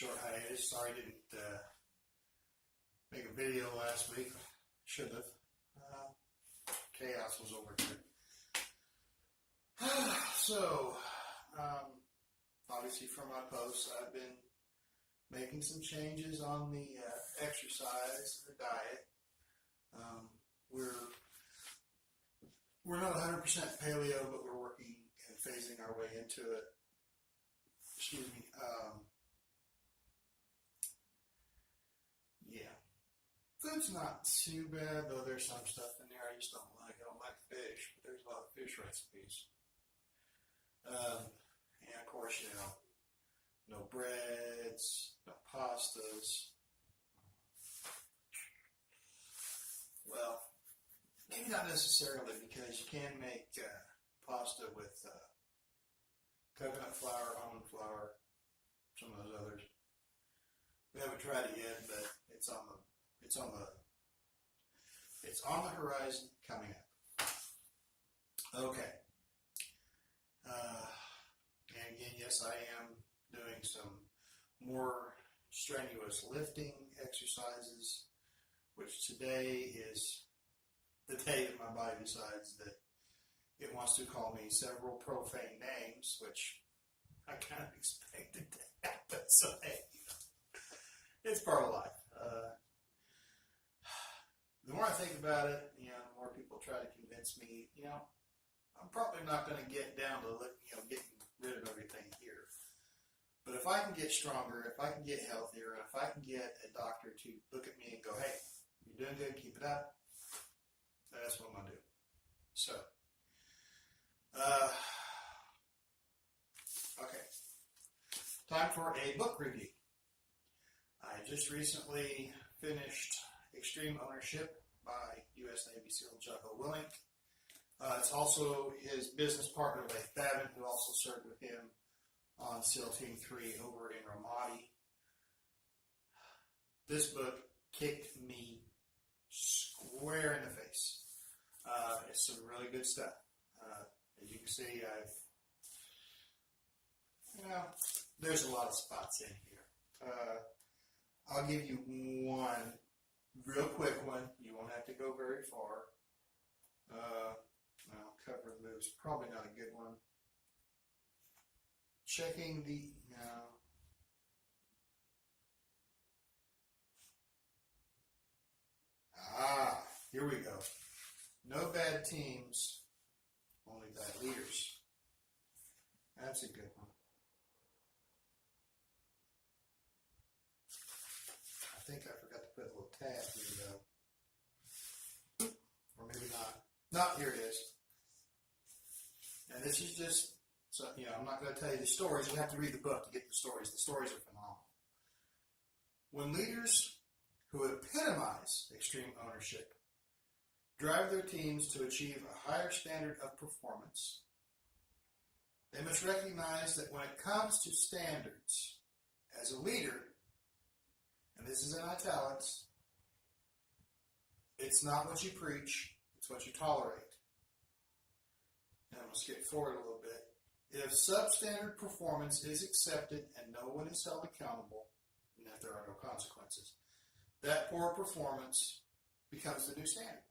short hiatus. Sorry I didn't make a video last week. Should have. Chaos was over here. So, obviously from my posts, I've been making some changes on the exercise, the diet. We're not 100% paleo, but we're working and phasing our way into it. Excuse me. Yeah. Food's not too bad, though there's some stuff in there I just don't like. I don't like fish, but there's a lot of fish recipes. And of course, no breads, no pastas. Well, maybe not necessarily, because you can make pasta with coconut flour, almond flour, some of those others. We haven't tried it yet, but it's on the horizon, coming up. Okay. And again, yes, I am doing some more strenuous lifting exercises, which today is the day that my body decides that it wants to call me several profane names, which I kind of expected to happen. So, hey, it's part of life. The more I think about it, the more people try to convince me, I'm probably not going to get down to, getting rid of everything here. But if I can get stronger, if I can get healthier, and if I can get a doctor to look at me and go, hey, you're doing good, keep it up, that's what I'm going to do. So, okay. Time for a book review. I just recently finished Extreme Ownership by U.S. Navy SEAL Jocko Willink. It's also his business partner, Leif Babin, who also served with him on SEAL Team 3 over in Ramadi. This book kicked me square in the face. It's some really good stuff. As you can see, there's a lot of spots in here. I'll give you one real quick one. You won't have to go very far. Cover moves, probably not a good one. Checking the, here we go. No bad teams, only bad leaders. That's a good one. I think I forgot to put a little tab here, though. Or maybe not. No, here it is. And this is just, so, I'm not going to tell you the stories. You have to read the book to get the stories. The stories are phenomenal. When leaders who epitomize extreme ownership drive their teams to achieve a higher standard of performance, they must recognize that when it comes to standards, as a leader, and this is in italics, it's not what you preach, it's what you tolerate. And I'm going to skip forward a little bit. If substandard performance is accepted and no one is held accountable, and if there are no consequences, that poor performance becomes the new standard.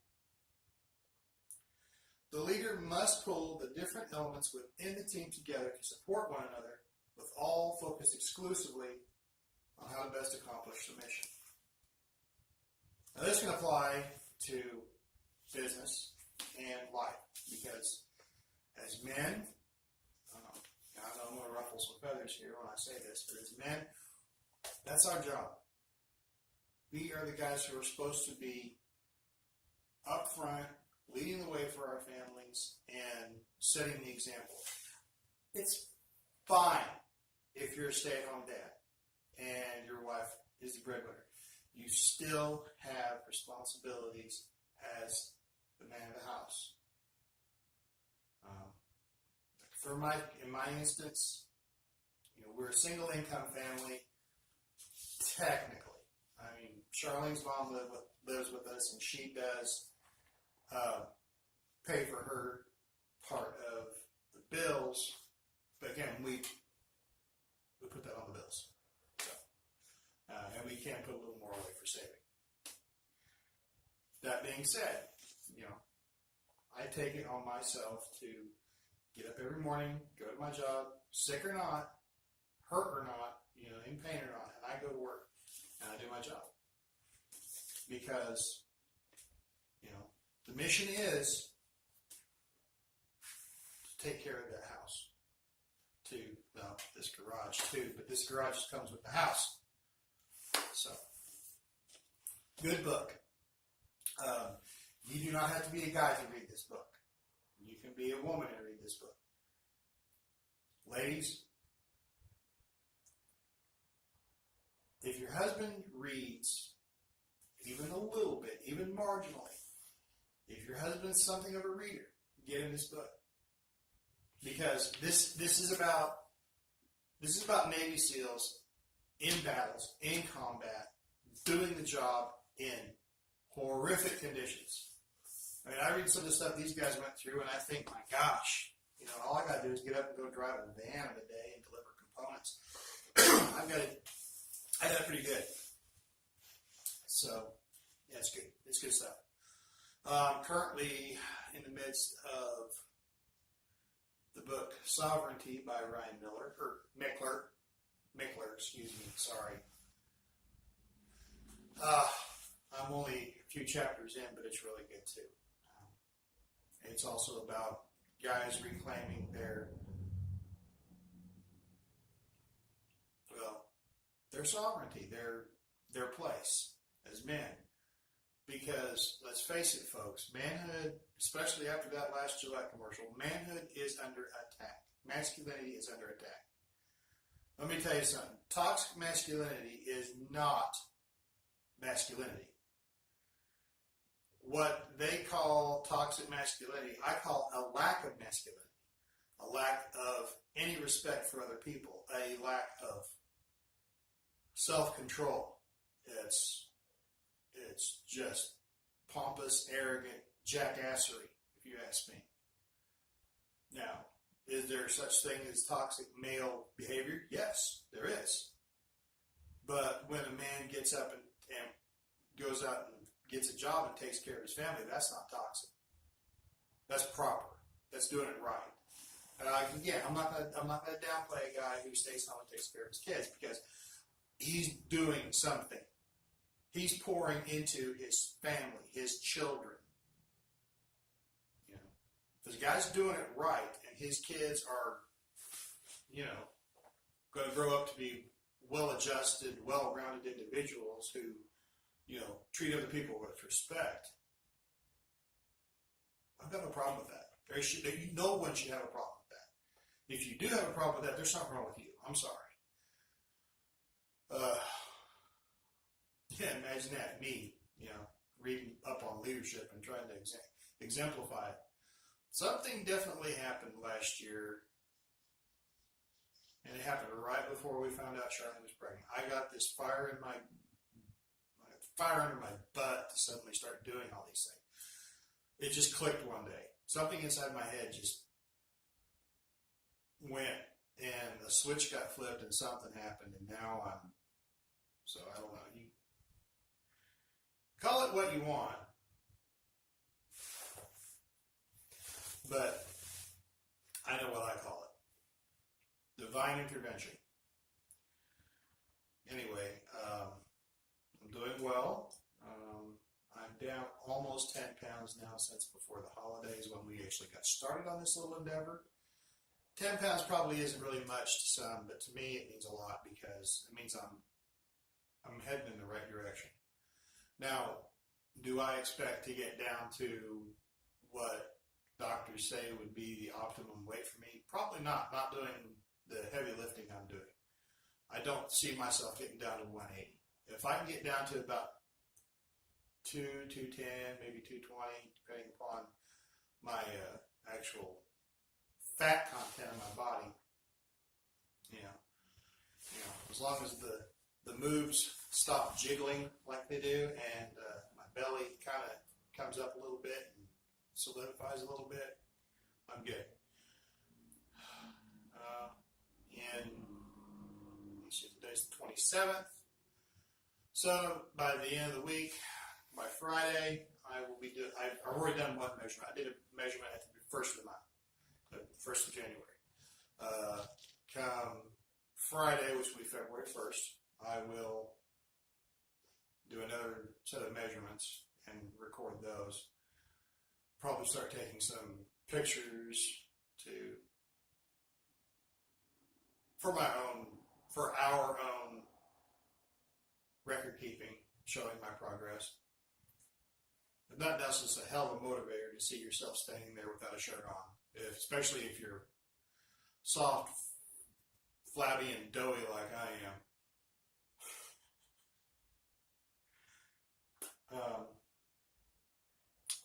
The leader must pull the different elements within the team together to support one another, with all focused exclusively on how to best accomplish the mission. Now this can apply to business and life, because as men, I don't want to ruffle some feathers here when I say this, but as men, that's our job. We are the guys who are supposed to be up front, leading the way for our families, and setting the example. It's fine if you're a stay-at-home dad and your wife is the breadwinner. You still have responsibilities as the man of the house. In my instance, we're a single income family, technically. I mean, Charlene's mom lives with us, and she does pay for her part of the bills, but again, we put that on the bills. So, being said, I take it on myself to get up every morning, go to my job, sick or not, hurt or not, in pain or not, and I go to work and I do my job. Because, the mission is to take care of that house. This garage too, but this garage just comes with the house. So, good book. You do not have to be a guy to read this book. You can be a woman and read this book. Ladies, if your husband reads even a little bit, even marginally, if your husband's something of a reader, get him this book. Because this is about Navy SEALs in battles, in combat, doing the job in horrific conditions. I mean, I read some of the stuff these guys went through, and I think, my gosh, all I got to do is get up and go drive a van a day and deliver components. I got it pretty good. So, yeah, it's good. It's good stuff. Currently in the midst of the book Sovereignty by Ryan Mickler, excuse me, sorry. I'm only a few chapters in, but it's really good too. It's also about guys reclaiming their sovereignty, their place as men. Because, let's face it, folks, manhood, especially after that last Gillette commercial, manhood is under attack. Masculinity is under attack. Let me tell you something. Toxic masculinity is not masculinity. What they call toxic masculinity, I call a lack of masculinity. A lack of any respect for other people. A lack of self-control. It's just pompous, arrogant jackassery, if you ask me. Now, is there such thing as toxic male behavior? Yes, there is. But when a man gets up and goes out and gets a job and takes care of his family, that's not toxic. That's proper. That's doing it right. And again, I'm not going to downplay a guy who stays home and takes care of his kids, because he's doing something. He's pouring into his family, his children. If the guy's doing it right, and his kids are, going to grow up to be well-adjusted, well-rounded individuals who, treat other people with respect, I've got no problem with that. No one should have a problem with that. If you do have a problem with that, there's something wrong with you. I'm sorry. Yeah, imagine that, me, reading up on leadership and trying to exemplify it. Something definitely happened last year, and it happened right before we found out Charlene was pregnant. I got this fire under my butt to suddenly start doing all these things. It just clicked one day. Something inside my head just went, and the switch got flipped, and something happened, and now I don't know. You call it what you want, but I know what I call it. Divine intervention. Anyway, I'm doing well. I'm down almost 10 pounds now since before the holidays, when we actually got started on this little endeavor. 10 pounds probably isn't really much to some, but to me it means a lot, because it means I'm heading in the right direction. Now, do I expect to get down to what doctors say would be the optimum weight for me? Probably not. Not doing the heavy lifting I'm doing. I don't see myself getting down to 180. If I can get down to about 210, maybe 220, depending upon my actual fat content in my body, as long as the moves stop jiggling like they do, and my belly kind of comes up a little bit and solidifies a little bit, I'm good. And today's the 27th. So by the end of the week, by Friday, I will be doing. I've already done one measurement. I did a measurement at the first of the month, the 1st of January. Come Friday, which will be February 1st, I will do another set of measurements and record those. Probably start taking some pictures for our own record keeping, showing my progress. If nothing else, it's a hell of a motivator to see yourself standing there without a shirt on, especially if you're soft, flabby, and doughy like I am.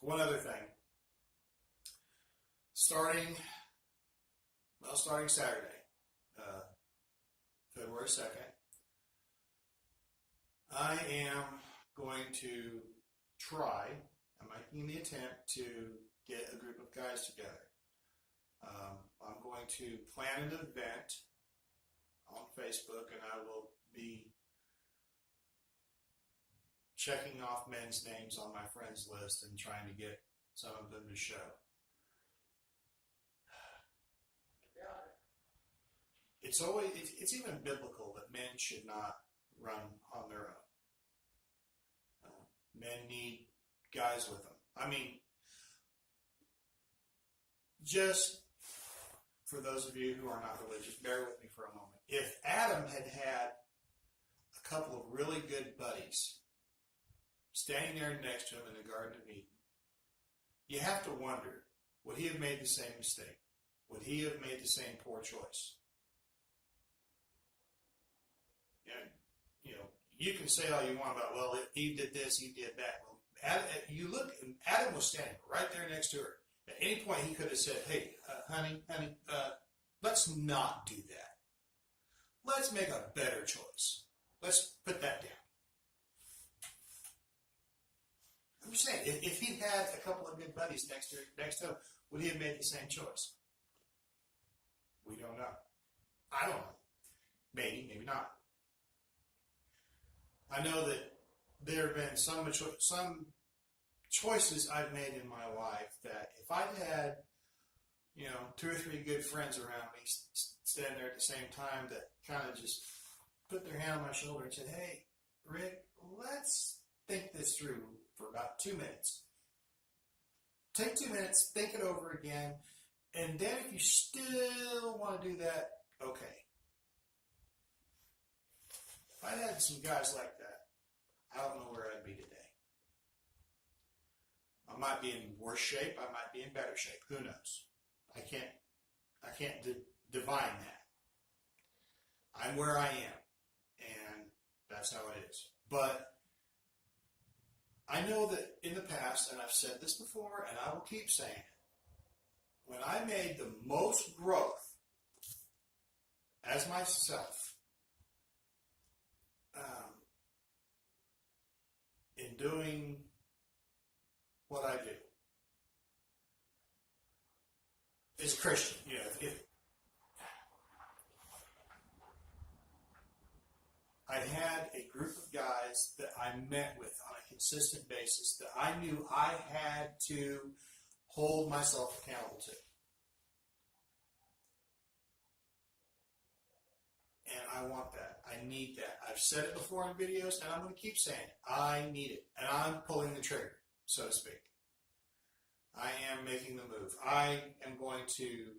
One other thing. Starting Saturday, February 2nd, I am going to I'm making the attempt to get a group of guys together. I'm going to plan an event on Facebook, and I will be checking off men's names on my friends list and trying to get some of them to show. It's even biblical that men should not run on their own. Men need guys with them. I mean, just for those of you who are not religious, bear with me for a moment. If Adam had had a couple of really good buddies standing there next to him in the Garden of Eden, you have to wonder, would he have made the same mistake? Would he have made the same poor choice? And, you can say all you want about, well, Eve did this, Eve did that. Well, Adam was standing right there next to her. At any point, he could have said, hey, honey, let's not do that. Let's make a better choice. Let's put that down. I'm just saying, if he had a couple of good buddies next to him, would he have made the same choice? We don't know. I don't know. Maybe, maybe not. I know that there have been some choices I've made in my life that if I'd had, 2 or 3 good friends around me standing there at the same time that kind of just put their hand on my shoulder and said, hey, Rick, let's think this through for about 2 minutes. Take 2 minutes, think it over again, and then if you still want to do that, okay. If I had some guys like that, I don't know where I'd be today. I might be in worse shape. I might be in better shape. Who knows? I can't divine that. I'm where I am, and that's how it is. But I know that in the past, and I've said this before, and I will keep saying it, when I made the most growth as myself, in doing what I do as a Christian, if I had a group of guys that I met with on a consistent basis that I knew I had to hold myself accountable to. And I want that. I need that. I've said it before in videos, and I'm going to keep saying it. I need it. And I'm pulling the trigger, so to speak. I am making the move. I am going to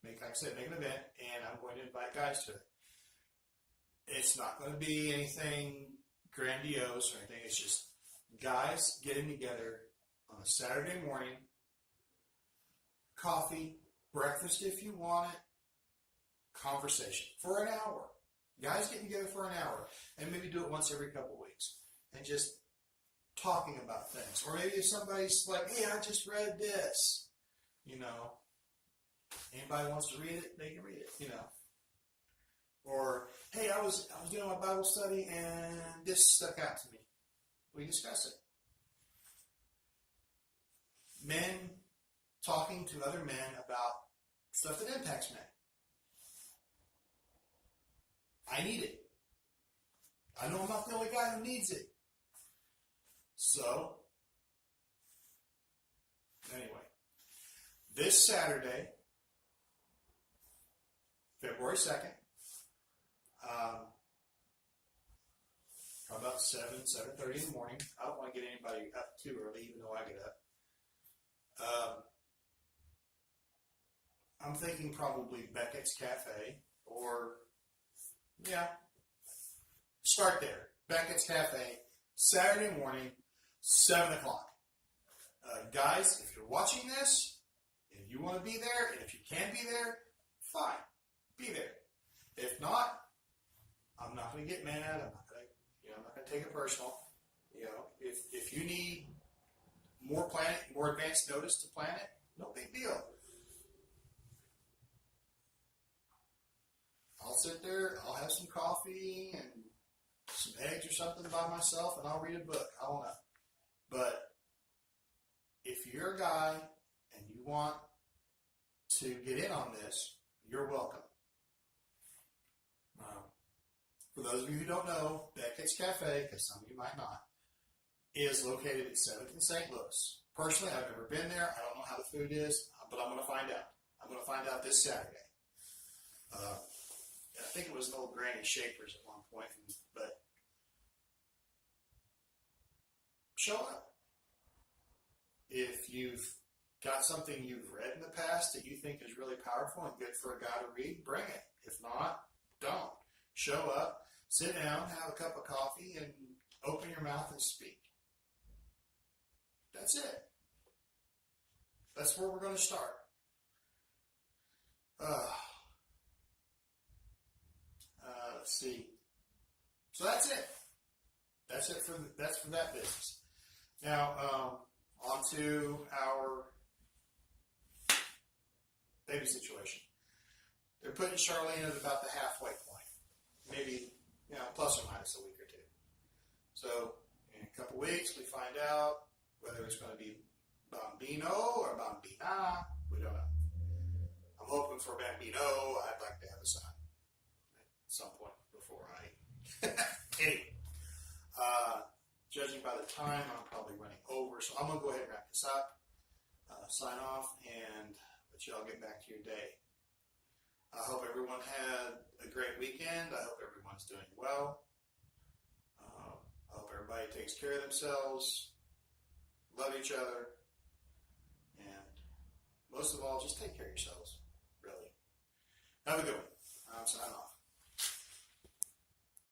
make an event, and I'm going to invite guys to it. It's not going to be anything grandiose or anything. It's just guys getting together on a Saturday morning, coffee, breakfast if you want it, conversation for an hour. Guys getting together for an hour, and maybe do it once every couple of weeks, and just talking about things. Or maybe if somebody's like, hey, I just read this, anybody wants to read it, they can read it, Or, hey, I was doing my Bible study, and this stuck out to me. We discuss it. Men talking to other men about stuff that impacts men. I need it. I know I'm not the only guy who needs it. So, Anyway, this Saturday, February 2nd, about 7:30 in the morning. I don't want to get anybody up too early, even though I get up. I'm thinking probably Beckett's Cafe, or, yeah, start there. Beckett's Cafe, Saturday morning, 7 o'clock. Guys, if you're watching this, and you want to be there, and if you can be there, fine, be there. If not, I'm not going to get mad. I'm not going to take it personal. If you need more advanced notice to plan it, no big deal. I'll sit there, I'll have some coffee and some eggs or something by myself, and I'll read a book. I don't know. But if you're a guy and you want to get in on this, you're welcome. For those of you who don't know, Beckett's Cafe, because some of you might not, is located at 7th and St. Louis. Personally, I've never been there. I don't know how the food is, but I'm going to find out. I'm going to find out this Saturday. I think it was an old Granny Shakers at one point, but show up. If you've got something you've read in the past that you think is really powerful and good for a guy to read, bring it. If not, don't. Show up, sit down, have a cup of coffee, and open your mouth and speak. That's it. That's where we're going to start. Let's see. So that's it. That's for that business. Now, on to our baby situation. They're putting Charlene at about the halfway point. Maybe, plus or minus a week or two. So, in a couple weeks, we find out whether it's going to be Bambino or Bambina. We don't know. I'm hoping for Bambino. I'd like to have a son at some point before I... Anyway, judging by the time, I'm probably running over. So I'm going to go ahead and wrap this up, sign off, and let y'all get back to your day. I hope everyone had a great weekend. I hope everyone's doing well. I hope everybody takes care of themselves, love each other, and most of all, just take care of yourselves, really. Have a good one. I'm signing off.